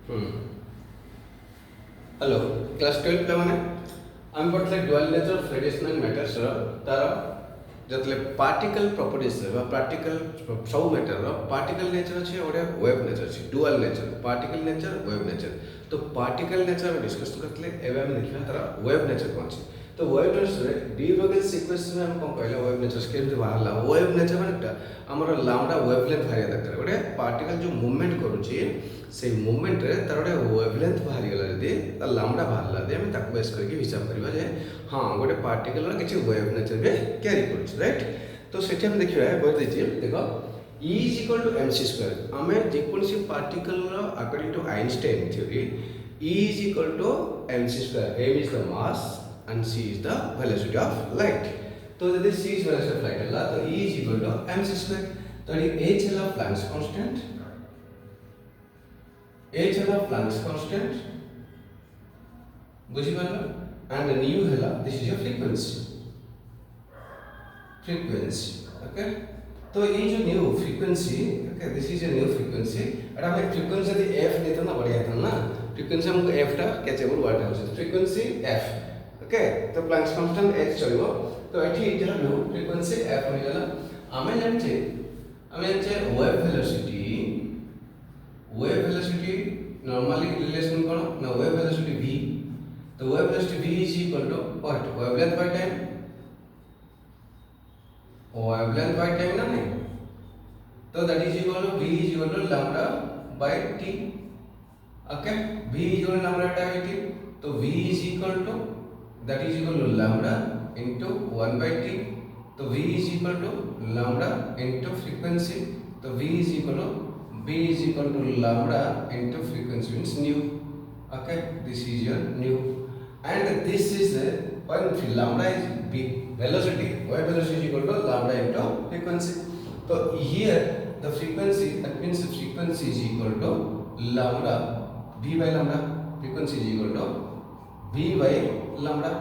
Hello class 12 पे आम पढ़ते dual nature of radiation and matters तार जो पार्टिकल प्रॉपर्टीज पार्टिकल सब मैटर पार्टिकल नेचर अच्छे और वेव नेचर अच्छे dual nature particle nature wave nature तो पार्टिकल नेचर डिस्कस करते एवं देखा तार वेव नेचर कौन है तो वेव नेचर डी ब्रोगल सीक्वेंस में हम कौन कहला वेव नेचर केमती बाहरला वेव नेचर माने आमर लामडा वेवलेंथ बाहर दरकार गोटे पार्टिकल जो मूवमेंट करुच्ची से मूवमेंट रे तार गोटे वेवलेंथ बाहरी गला जदि तार लामडा बाहरला दे हम ताको बेस करके हिसाब करबा जे हां गोटे पार्टिकल रो किछि वेव नेचर बे कैरी करूछ राइट तो सेठी हम देखिबा बोल देछि देखो E is equal to mc square आमे जेकोसी पार्टिकल रो according to Einstein theory E is equal to mc square m is the mass and c is the velocity of light तो यदि c is velocity of light हला तो E is equal to mc square तो ये h हला planks constant h हला Planck's constant बुझी पारला and nu हला this is your frequency okay तो ये जो new frequency okay this is a new frequency एटा हम फ्रीक्वेंसी यदि f देता ना बढ़िया था ना फ्रीक्वेंसी हमको f टा कैचेबल वर्ड है फ्रीक्वेंसी f ओके तो प्लैंक्स कांस्टेंट h चलिबो तो एठी जहा न्यू फ्रीक्वेंसी f हो गला हमें जानचे वेव वेलोसिटी नॉर्मली रिलेशन कोन ना वेव वेलोसिटी v तो wave velocity v is equal to what wavelength by time wavelength by time ना नहीं तो that is equal to v is equal to lambda by t okay v is equal to lambda by t तो v is equal to that is equal to lambda into 1 by t तो v is equal to lambda into frequency तो v is equal to lambda into frequency means nu okay this is your nu and this is when lambda is big velocity wave velocity is equal to lambda into frequency so here the frequency that means the frequency is equal to lambda v by lambda frequency is equal to v by lambda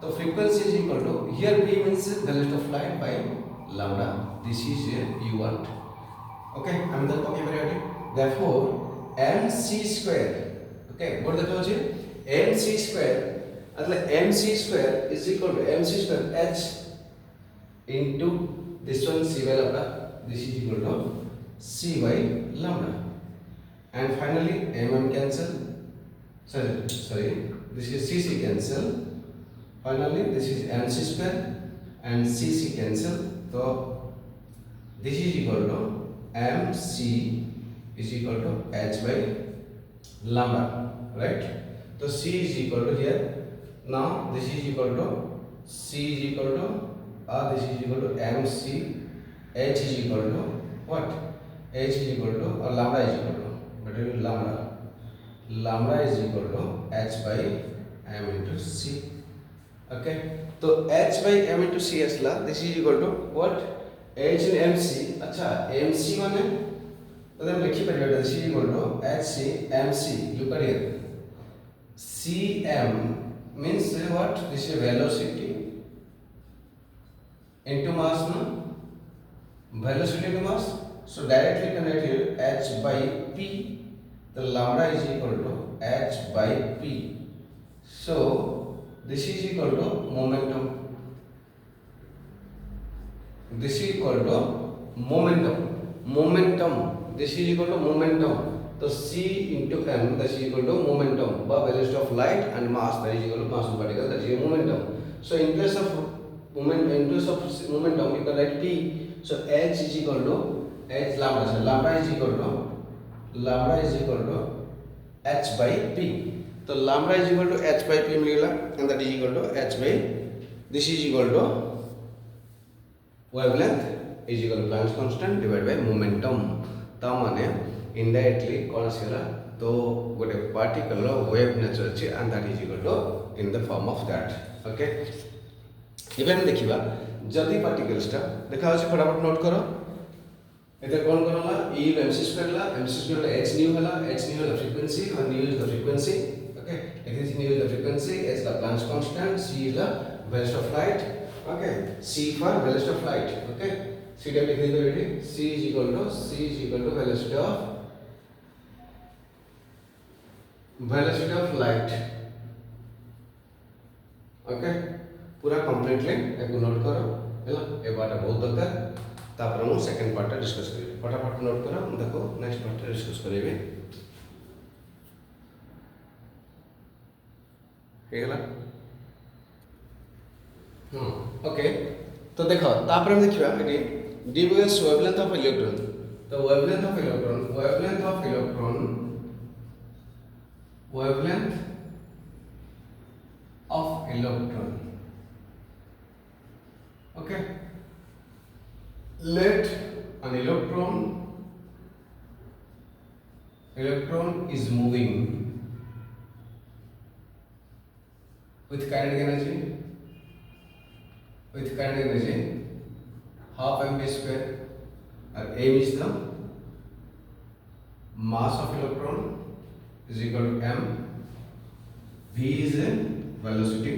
so frequency is equal to here v means velocity of light by lambda this is you want okay I'm the okay very ready therefore mc square okay what the told you mc square मतलब mc square is equal to mc square h into this one c by lambda this is equal to c by lambda and finally mm cancel sorry this is cc cancel finally this is mc square and cc cancel so this is equal to mc is equal to h by lambda right so c is equal to here now this is equal to c is equal to this is equal to mc h is equal to what h is equal to or lambda is equal to but it is lambda is equal to h by m into c okay so h by m into c asla this is equal to what h in mc अच्छा mc माने तो हम लिखी परिया this is equal to hc mc look at here cm means what this is velocity into mass no velocity into mass so directly connect here h by p the lambda is equal to h by p so this is equal to momentum this is equal to momentum this is equal to momentum तो c into m that is equal to momentum by velocity of light and mass that is equal to mass of particle that is momentum so in place of momentum you can write p so h is equal to h lambda so lambda is equal to h by p तो lambda is equal to h by p मिलेगा and that is equal to h by this is equal to wavelength is equal to Planck's constant divided by momentum ता माने indirectly कौन आसेला तो गोटे particle रो wave nature अछि and that is equal to in the form of that okay even देखिबा जदी पार्टिकल्स ता देखा होछि फटाफट नोट करो एते कोन कोनला e mc स्क्वायर ला mc स्क्वायर h nu हला फ्रीक्वेंसी और nu is the frequency okay it is nu is the frequency h the Planck's constant c is the velocity of light okay c for velocity of light okay c लिख दे बेटी c is equal to velocity of velocity of light. Okay पूरा completely एक note करो हैला ए बाटा बहुत दरकार तापर हम सेकंड पार्ट डिस्कस करिवे फटाफट नोट करो देखो नेक्स्ट पार्ट डिस्कस करिवे हेगला ओके तो देखो तापर हम देखिबा एटी डीबीएस वेवलेंथ ऑफ इलेक्ट्रॉन तो wavelength of electron okay let an electron is moving with kinetic energy half mv square and m is the mass of electron is equal to m, v is the velocity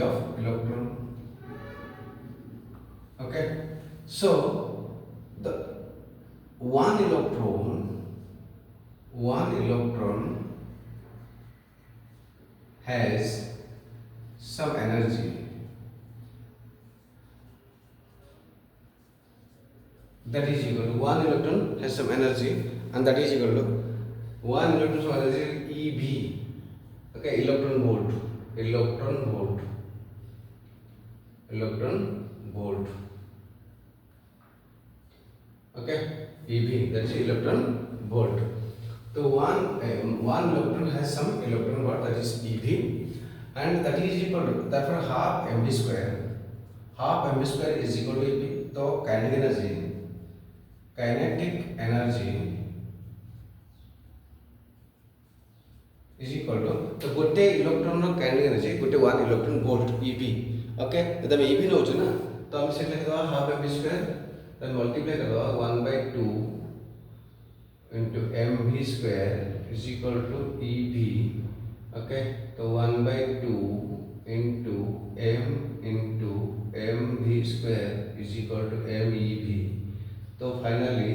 of electron. Okay, so the one electron has some energy that is equal to one electron has some energy and that is equal to one electron's energy eV. Okay, electron volt. Okay, eV, that is electron volt. So one electron has some electron volt, that is eV, and that is equal to therefore half mv square is equal to eV. So kinetic energy is equal to तो गोटे electron रो kinetic energy गोटे 1 electron volt eV. Okay तो हम eV नोच ना तो हम से लिख दो हाफ mv स्क्वायर तो मल्टीप्लाई कर दो 1/2 into mv square is equal to eV. Okay तो 1/2 into m into mv square is equal to meV. तो finally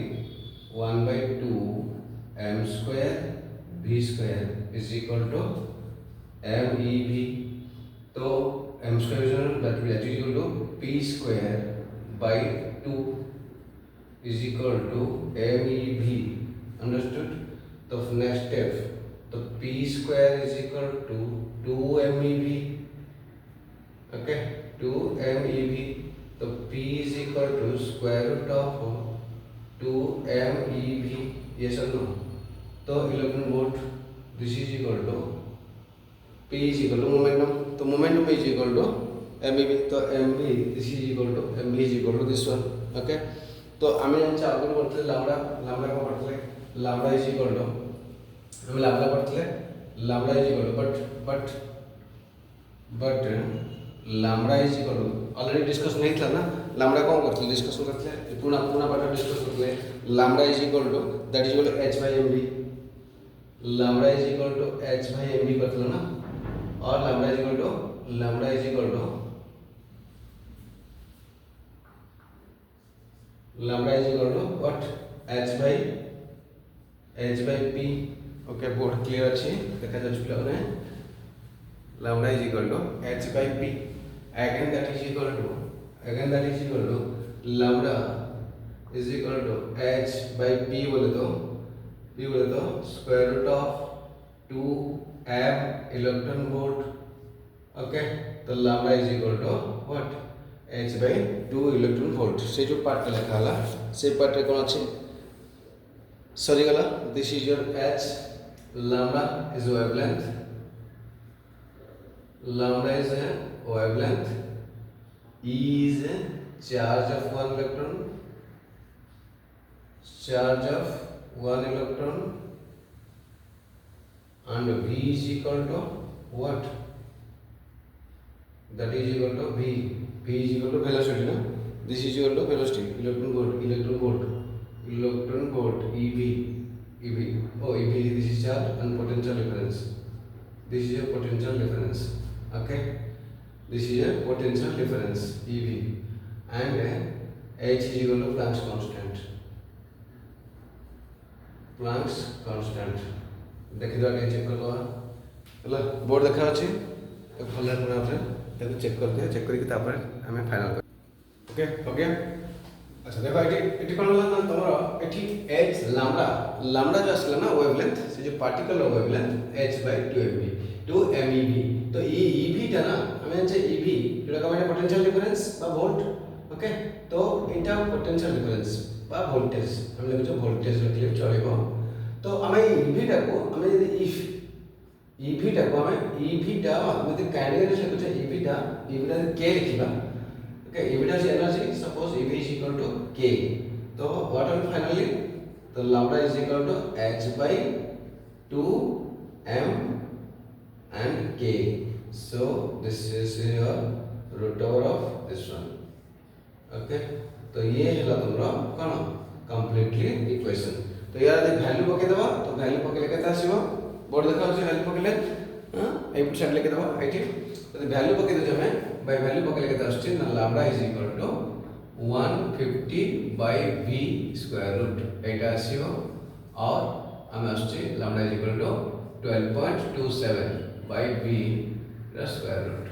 1/2 m square v square is equal to meV. तो m square that is equal to p square by 2 is equal to meV. Understood? तो next step तो p square is equal to 2 meV. Okay, 2 meV. तो p is equal to square root of 2 meV. Yes or no? तो electron volt this is equal to p is equal to momentum. तो momentum is equal to meV. तो mv this is equal to mv is equal to this one. Okay, तो आमे जानछे आगुन पढ़तले lambda को पढ़तले lambda is equal to आमे lambda पढ़तले lambda is equal to but लैम्डा is equal to already discuss नहीं था ना लैम्डा कौन करतले डिस्कस करतले पुना पाठ डिस्कस करतले lambda is equal to that is equal to h by mv. Lambda is equal to h by mv करतले ना और lambda is equal to what h by p. Okay board clear अच्छी देखा जा चुका है lambda is equal to h by p. again that is equal to lambda is equal to h by p बोले तो square root of 2 m electron volt. Okay तो lambda is equal to what h by 2 electron volt. से जो part लिखा हला से part रे कोन अछि सॉरी गला this is your h. lambda is wavelength E is charge of one electron and V is equal to what? That is equal to V is equal to velocity, no? This is equal to velocity, electron volt, EV. Oh, EV, this is charge and potential difference. This is a potential difference. Okay, this is a potential difference EV, and H is equal to Planck's constant. Planck's constant देखि दो check कर दो हला board देखा अछि भले पुरा आपरे चेक कर दे चेक करके तापर हमें फाइनल कर ओके हो गया। अच्छा देखो एटी कोन होला तमरो एटी h लैम्डा लैम्डा जो असला ना वेवलेंथ से जो पार्टिकल वेवलेंथ h/2mv तो ये ev टा ना हमें जे ev जेटा का माने पोटेंशियल डिफरेंस बा वोल्ट ओके तो एटा पोटेंशियल डिफरेंस बा वोल्टेज हम लिखो वोल्टेज लिखले चलेबो। तो हमें ev टा को हमें यदि इफ ev टा को हमें ev टा मतलब कैंडिडेट लिखो ev टा k लिखिबा okay ev is energy suppose ev is equal to k so what will finally the lambda is equal to h by 2 m and k so this is your root over of this one okay तो ये है तुमरा कौन completely equation. तो यार यदि value पके दबा तो वैल्यू पकेले केता आसीबो बोर्ड देखा होछि वैल्यू पकेले हां एई साइड लेके दबा एठी तो वैल्यू पके दे जमे by value पकड़ के दस्ती ना lambda is equal to 150 by v square root एटा आसीओ और हमें आछे lambda is equal to 12.27 by v the square root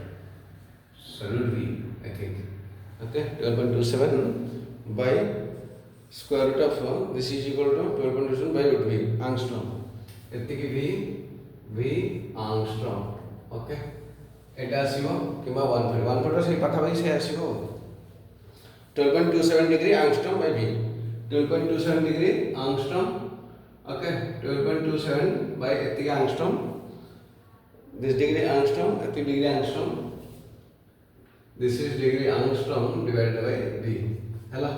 so root v I think okay 12.27 by square root of this is equal to 12.27 by root v angstrom एति की v angstrom okay एटा आसीबो किबा 1 से पाखा भाई से आसीबो 12.27 degree angstrom by v 12.27 degree angstrom okay 12.27 by एति angstrom this degree angstrom एति degree angstrom this is degree angstrom divided by v हला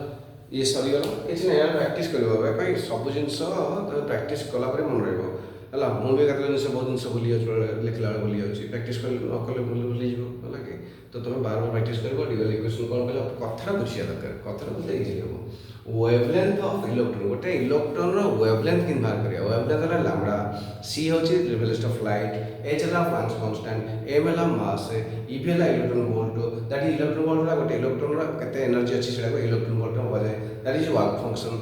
ये सरी गलो किछ नै यार प्रैक्टिस करबो भाई सब जिंस तो प्रैक्टिस कला पर मन रहबो हला मु भी कतले जिंस बहुत जिंस भूली जाउ लिखला भूली जाउ प्रैक्टिस कर न कले भूली जाउ हला कि तो तुम बार बार प्रैक्टिस करबो डिवेल इक्वेशन कोन कहला कथरा बुझिया दरकार कथरा बुझले इजी हो वेवलेंथ ऑफ इलेक्ट्रॉन गोटे इलेक्ट्रॉन रो वेवलेंथ किन बार करिया वेवलेंथ हला लैम्डा c होची वेलोसिटी ऑफ लाइट h हला प्लांक्स कांस्टेंट m हला मास e हला electron volt that is electron volt गोटे इलेक्ट्रॉन रो केते एनर्जी अछि सेटा को इलेक्ट्रॉन वोल्ट हो जाय दैट इज वर्क फंक्शन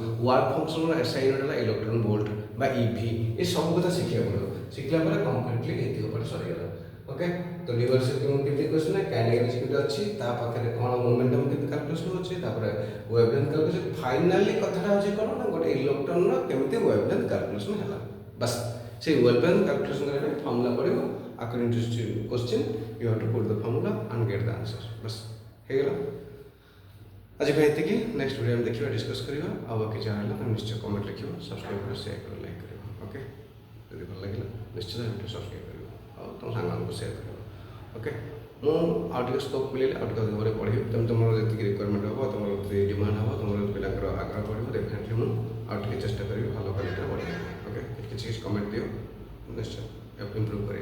रो SI यूनिट हला इलेक्ट्रॉन वोल्ट बा ev ये सब कथा सिखिया पड़ो सिखला पर कंप्लीटली एति ऊपर सरी गला ओके। तो रिवर्स केमति क्वेश्चन है काइनेटिक्स केते अछि ता पाखरे कोन मोमेंटम केते कैलकुलेशन अछि तापर वेवलेंथ कैलकुलेशन फाइनली कथाटा अछि कोन ना गोटे इलेक्ट्रॉन रो केमति वेवलेंथ कैलकुलेशन हला बस से वेवलेंथ कैलकुलेशन करे फार्मूला पड़िबो according to question you have to put the formula and get the answer बस हे गेला आज भाई एति की नेक्स्ट वीडियो में देखिबा डिस्कस करिबा आ बाकी जाहला हम निश्चय कमेंट लिखिबा सब्सक्राइब कर शेयर कर लाइक करिबा ओके यदि भल लागिला निश्चय हम सब्सक्राइब करिबा और तुम सांग को शेयर करिबा ओके मु आउट स्कोप मिले आउट का घरे पढ़ी तुम जति रिक्वायरमेंट हो तुम डिमांड हो तुम पिलांकर आग्रह पड़ो डेफिनेटली मु आउट के चेष्टा करी भलो क्वालिटी बढ़िया ओके किसी कमेंट दियो निश्चय इम्प्रूव कर